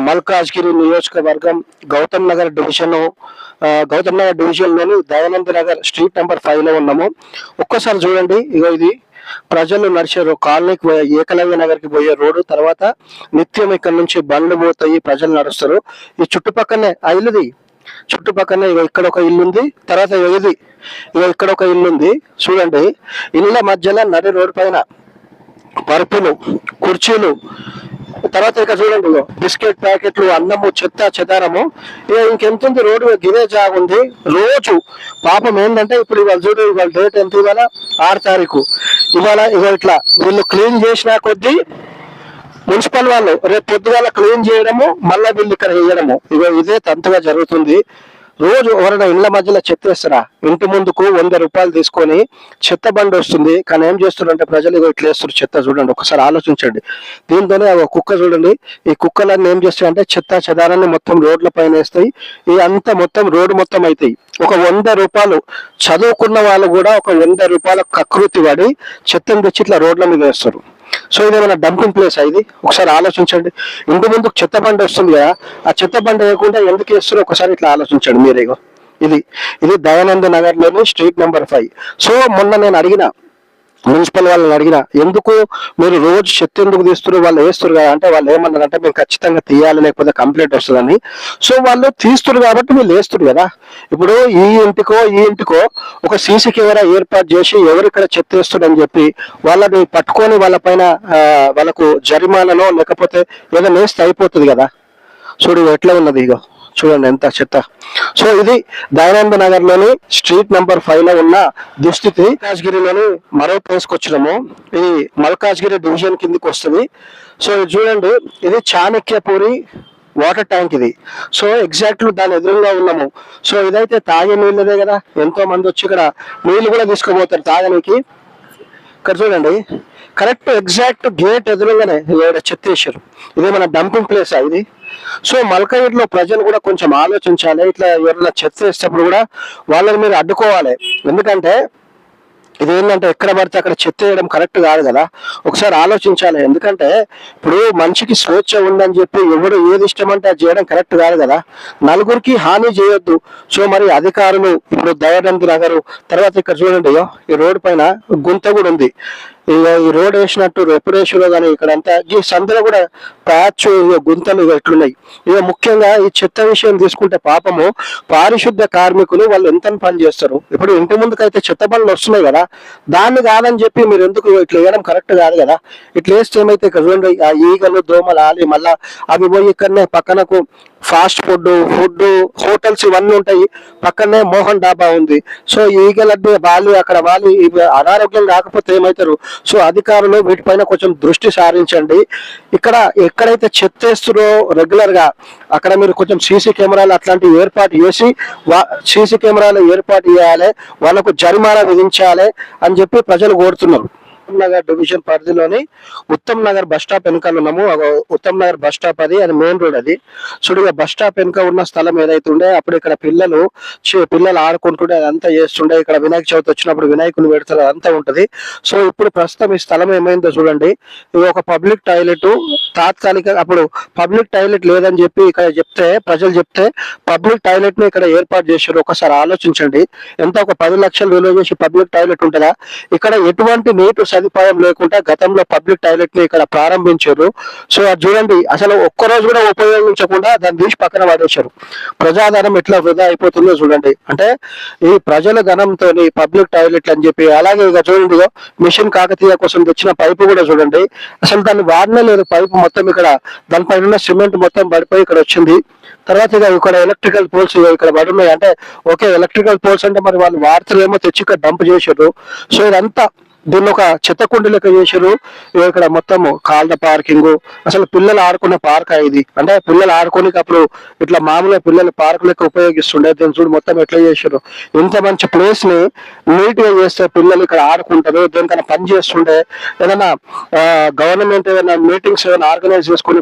మల్కాజ్గిరి నియోజకవర్గం Gautam Nagar division Gautam Nagar division లోని Dayanand Nagar street number 5 లో ఉన్నాము. ఒక్కసారి చూడండి, ఇగో ఇది ప్రజలు నడిచే కాలనీకి పోయే ఏకలవ్య నగర్ కి పోయే రోడ్డు. తర్వాత నిత్యం ఇక్కడ నుంచి బండ్లు పోతాయి, ప్రజలు నడుస్తారు. ఈ చుట్టుపక్కనే ఇల్లుది, చుట్టుపక్కనే ఇగో ఇక్కడ ఒక ఇల్లు ఉంది. తర్వాత ఇది ఇగో ఇక్కడ ఒక ఇల్లు ఉంది. చూడండి, ఇళ్ళ మధ్యలో నడి రోడ్డు పైన పరుపులు, కుర్చీలు, తర్వాత ఇక్కడ చూడండి బిస్కెట్ ప్యాకెట్లు, అన్నము, చెత్త చెదారము. ఇంకెంతుంది రోడ్డు గిరే జాగుంది. రోజు పాపం ఏంటంటే ఇప్పుడు ఇవాళ చూడు, ఇవాళ డేట్ ఎంత, ఇవాళ 6 తారీఖు. ఇవాళ ఇట్లా వీళ్ళు క్లీన్ చేసిన కొద్దీ మున్సిపల్ వాళ్ళు రేపు పొద్దుగాల క్లీన్ చేయడము, మళ్ళీ వీళ్ళు ఇక్కడ వేయడము. ఇదే తంతుగా జరుగుతుంది. రోజు ఎవరైనా ఇళ్ల మధ్యలో చెత్త వేస్తారా? ఇంటి ముందుకు 100 రూపాయలు తీసుకొని చెత్త బండి వస్తుంది. కానీ ఏం చేస్తున్నారంటే ప్రజలు ఇట్లా వేస్తారు చెత్త. చూడండి, ఒకసారి ఆలోచించండి. దీంతోనే కుక్క చూడండి, ఈ కుక్కలన్నీ ఏం చేస్తాయంటే చెత్త చెదారాన్ని మొత్తం రోడ్ల పైన వేస్తాయి. ఈ అంతా మొత్తం రోడ్డు మొత్తం అవుతాయి. ఒక 100 రూపాయలు చదువుకున్న వాళ్ళు కూడా ఒక 100 రూపాయల కకృతి పడి చెత్తను తెచ్చి ఇట్లా రోడ్ల మీద వేస్తారు. సో ఇదేమైనా డంపింగ్ ప్లేస్ ఇది? ఒకసారి ఆలోచించండి. ఇంటి ముందుకు చెత్త బండి వస్తుంది కదా, ఆ చెత్త బండి వేయకుండా ఎందుకు వేస్తారో ఒకసారి ఇట్లా ఆలోచించండి మీరేగో. ఇది దయానంద నగర్ లోని స్ట్రీట్ నెంబర్ 5. సో మొన్న నేను అడిగిన మున్సిపల్ వాళ్ళని అడిగిన, ఎందుకు మీరు రోజు చెత్త ఎందుకు తీస్తున్నారు? వాళ్ళు వేస్తారు కదా అంటే వాళ్ళు ఏమన్నారంటే మేము ఖచ్చితంగా తీయాలి, లేకపోతే కంప్లైంట్ వస్తుందని. సో వాళ్ళు తీస్తున్నారు కాబట్టి వీళ్ళు వేస్తారు కదా. ఇప్పుడు ఈ ఇంటికో ఒక సీసీ కెమెరా ఏర్పాటు చేసి ఎవరు ఇక్కడ చెత్త వేస్తాడని చెప్పి వాళ్ళని పట్టుకొని వాళ్ళ పైన వాళ్ళకు జరిమానాలో లేకపోతే ఏదైనా వేస్తే అయిపోతుంది కదా. చూడు ఎట్లా ఉన్నది, ఇగో చూడండి ఎంత చెత్త. సో ఇది దయానంద నగర్ లోని స్ట్రీట్ నెంబర్ 5 లో ఉన్న దుస్థితి. మల్కాజ్గిరిలోని మరో ప్లేస్ కి వచ్చినాము. ఇది మల్కాజ్గిరి డివిజన్ కిందకి వస్తుంది. సో ఇది చూడండి, ఇది చాణక్యపూరి వాటర్ ట్యాంక్ ఇది. సో ఎగ్జాక్ట్ దాని ఎదురుగా ఉన్నాము. సో ఇదైతే తాగే నీళ్ళదే కదా, ఎంతో మంది వచ్చి ఇక్కడ నీళ్లు కూడా తీసుకుపోతారు తాగడానికి. ఇక్కడ చూడండి, కరెక్ట్ ఎగ్జాక్ట్ గేట్ ఎదురుగానే చెత్త వేసారు. ఇదే మన డంపింగ్ ప్లేస్ ఇది. సో మల్కాజ్గిరిలో ప్రజలు కూడా కొంచెం ఆలోచించాలి. ఇట్లా ఎవరైనా చెత్త వేసేటప్పుడు కూడా వాళ్ళని మీరు అడ్డుకోవాలి. ఎందుకంటే ఇదేంటంటే ఎక్కడ పడితే అక్కడ చెత్త వేయడం కరెక్ట్ కాదు కదా. ఒకసారి ఆలోచించాలి. ఎందుకంటే ఇప్పుడు మనిషికి స్వేచ్ఛ ఉందని చెప్పి ఎవరు ఏది ఇష్టమంటే అది చేయడం కరెక్ట్ కాదు కదా. నలుగురికి హాని చేయొద్దు. సో మరి అధికారులు ఇప్పుడు దయానంద్ నగర్, తర్వాత ఇక్కడ చూడండి ఈ రోడ్డు పైన గుంత కూడా ఉంది. ఈ రోడ్ వేసినట్టు ఎప్పుడు వేసిరో కానీ ఇక్కడంతా ఈ సందులో కూడా ప్యాచ్ గుంతలు ఎట్లున్నాయి. ముఖ్యంగా ఈ చెత్త విషయం తీసుకుంటే పాపము పారిశుద్ధ కార్మికులు వాళ్ళు ఎంత పని చేస్తారు. ఇప్పుడు ఇంటి ముందుకైతే చెత్త పనులు వస్తున్నాయి కదా, దాన్ని కాదని చెప్పి మీరు ఎందుకు ఇట్లా వేయడం కరెక్ట్ కాదు కదా. ఇట్లా వేస్తే ఏమైతే ఇక్కడ చూడండి, ఆ ఈగలు దోమలు ఆలి మళ్ళా అవి పోయి ఇక్కడనే పక్కనకు ఫాస్ట్ ఫుడ్ హోటల్స్ ఇవన్నీ ఉంటాయి. పక్కనే మోహన్ డాబా ఉంది. సో ఈగలన్నీ అక్కడ అనారోగ్యం కాకపోతే ఏమవుతారు. సో అధికారులు వీటిపైన కొంచెం దృష్టి సారించండి. ఎక్కడైతే చెత్త వేస్తారో రెగ్యులర్ గా అక్కడ మీరు కొంచెం సీసీ కెమెరాలు అట్లాంటివి ఏర్పాటు చేసి సీసీ కెమెరాలు ఏర్పాటు చేయాలి, వాళ్ళకు జరిమానా విధించాలి అని చెప్పి ప్రజలు కోరుతున్నారు. నగర్ డివిజన్ పరిధిలోని ఉత్తమ్ నగర్ బస్ స్టాప్ వెనుక ఉన్నాము. ఉత్తమ్ నగర్ బస్ స్టాప్ అది మెయిన్ రోడ్. అది చూడగా బస్ స్టాప్ వెనుక ఉన్న స్థలం ఏదైతే ఉండే అప్పుడు ఇక్కడ పిల్లలు ఆడుకుంటుండే, అదంతా చేస్తుండే. ఇక్కడ వినాయక చవితి వచ్చినప్పుడు వినాయకులు పెడతారు, అదంతా ఉంటది. సో ఇప్పుడు ప్రస్తుతం ఈ స్థలం ఏమైందో చూడండి. ఇది ఒక పబ్లిక్ టాయిలెట్. తాత్కాలిక అప్పుడు పబ్లిక్ టాయిలెట్ లేదని చెప్పి ఇక్కడ ప్రజలు చెప్తే పబ్లిక్ టాయిలెట్ ని ఇక్కడ ఏర్పాటు చేశారు. ఒకసారి ఆలోచించండి, ఎంత ఒక 10 లక్షలు విలువ చేసి పబ్లిక్ టాయిలెట్ ఉంటుందా? ఇక్కడ ఎటువంటి నీటి సదుపాయం లేకుండా గతంలో పబ్లిక్ టాయిలెట్ ని ఇక్కడ ప్రారంభించారు. సో అది చూడండి, అసలు ఒక్కరోజు కూడా ఉపయోగించకుండా దాన్ని తీసి పక్కన పడేశారు. ప్రజాధనం ఎట్లా వృధా అయిపోతుందో చూడండి. అంటే ఈ ప్రజల ధనంతో పబ్లిక్ టాయిలెట్ అని చెప్పి, అలాగే ఇక చూడండి మిషన్ కాకతీయ కోసం తెచ్చిన పైపు కూడా చూడండి, అసలు దాన్ని వాడనే లేదు. పైపు మొత్తం ఇక్కడ దానిపైన ఉన్న సిమెంట్ మొత్తం పడిపోయి ఇక్కడ వచ్చింది. తర్వాత ఇక్కడ ఎలక్ట్రికల్ పోల్స్ ఇక్కడ పడున్నాయి. అంటే ఓకే, ఎలక్ట్రికల్ పోల్స్ అంటే మరి వాళ్ళు వార్తలేమో తెచ్చి ఇక్కడ డంప్ చేశారు. సో ఇదంతా దీన్ని ఒక చెత్త కుండి లెక్క చేశారు. ఇక్కడ మొత్తం కాళ్ళ పార్కింగ్, అసలు పిల్లలు ఆడుకునే పార్క్ ఇది. అంటే పిల్లలు ఆడుకోనికి అప్పుడు ఇట్లా మామూలుగా పిల్లలు పార్క్ లెక్క ఉపయోగిస్తుండే. దీన్ని చూడు మొత్తం ఎట్లా చేశారు. ఇంత మంచి ప్లేస్ ని నీట్ గా చేస్తే పిల్లలు ఇక్కడ ఆడుకుంటారు, దేనికైనా పని చేస్తుండే. ఏదైనా గవర్నమెంట్ ఏదైనా మీటింగ్స్ ఏదైనా ఆర్గనైజ్ చేసుకుని